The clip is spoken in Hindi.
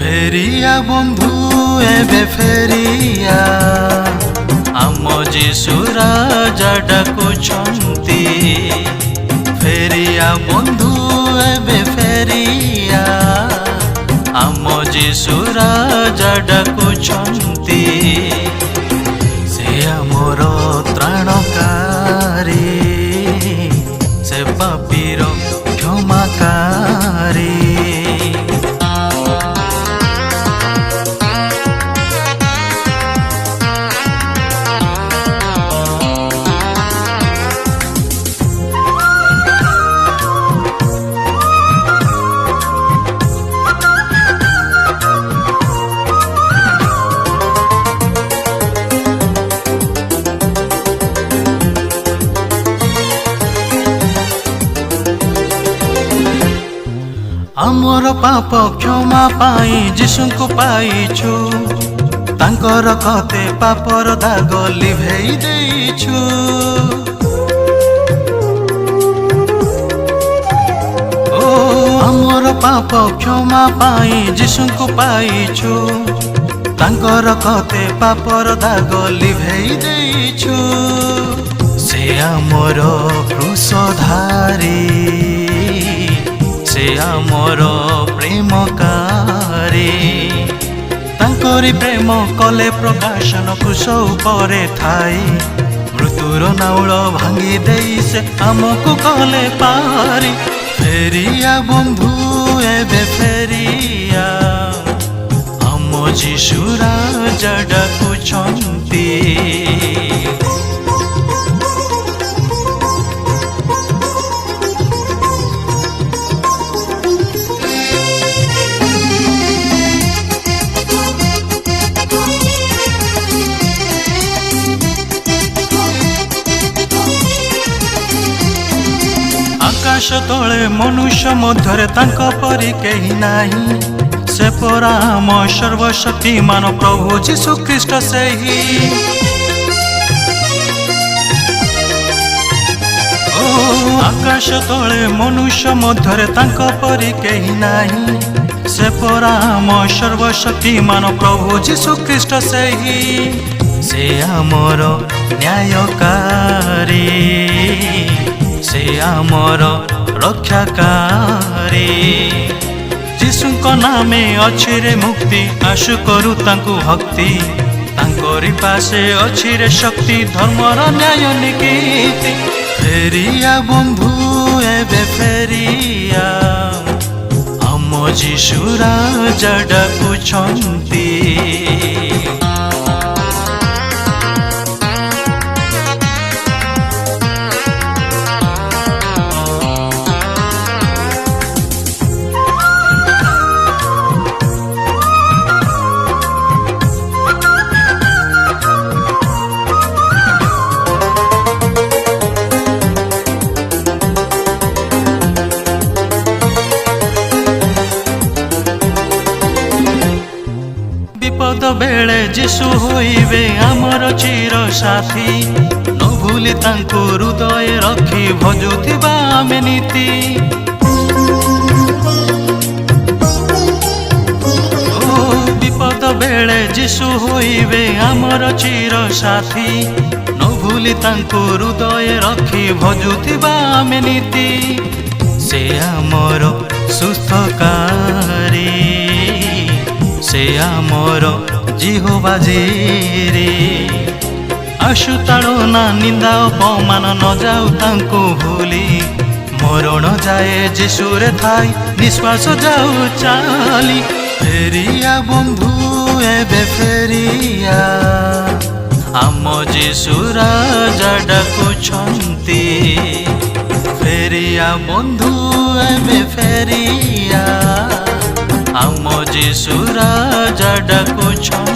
फेरिया बंधु एबे फेरिया आम जीशु राजा डाकुछंती। फेरिया बंधु एबे फेरिया आम जीशु राजा डाकुछंती। से आमर त्राणकारी से पापीर क्षमाकारी। आमर पाप क्षमा पाई जीशु को पाइछु। तांकर कते पापर दाग लिभेई देइछु। ओ आमर पाप क्षमा पाई जीशु को पाइछु। तांकर कते पापर दाग लिभेई देइछु। से आमर क्रूसधारी से आमर प्रेमकारी। तांकरी प्रेम कले प्रकाशन क्रूस उपरे थाई। मृत्युर नाउल भांगी देई से आमको कले पारी। फेरिया बंधु एबे फेरिया आम जीशु राजा डाकुछंती। आकाश तले मनुष्य मध्य तांक परी केही नाही। से परा आम सर्वशक्तिमान प्रभु जीशु ख्रीष्ट सेही। ओ आकाश तले मनुष्य मध्य तांक परी केही नाही। से परा आम सर्वशक्तिमान प्रभु जीशु ख्रीष्ट सेही। से आमर न्यायकारी से आमर रक्षाकारी। जीशुको नामे अछि रे मुक्ति आशु करू तांकु भक्ति। तांकरी पासे अछि रे शक्ति धर्मर न्याय नीति। फेरिया बंधु एबे फेरिया आम जीशु राजा डाकुछंती। विपद बेले जीशु होइबे आमर चिर साथी। न भूली तांको हृदय रखी भजुथिबा आमे नीति। ओ विपद बेले जीशु होइबे आमर चिर साथी। न भूली तांको हृदय रखी भजुथिबा आमे नीति। से आमर सुस्थकारी से आमर जिहोवा जीरे आशु ताड़ो ना निंदा अपमान न जाऊ तांको भूली मरण जाए जिसुरे थाई निश्वास जाऊ चाली फेरिया बंधु एबे फेरिया आम जिसु राजा डाकुछंती फेरिया बंधु एबे फेरिया आम जिसु राजा डाकुछंती।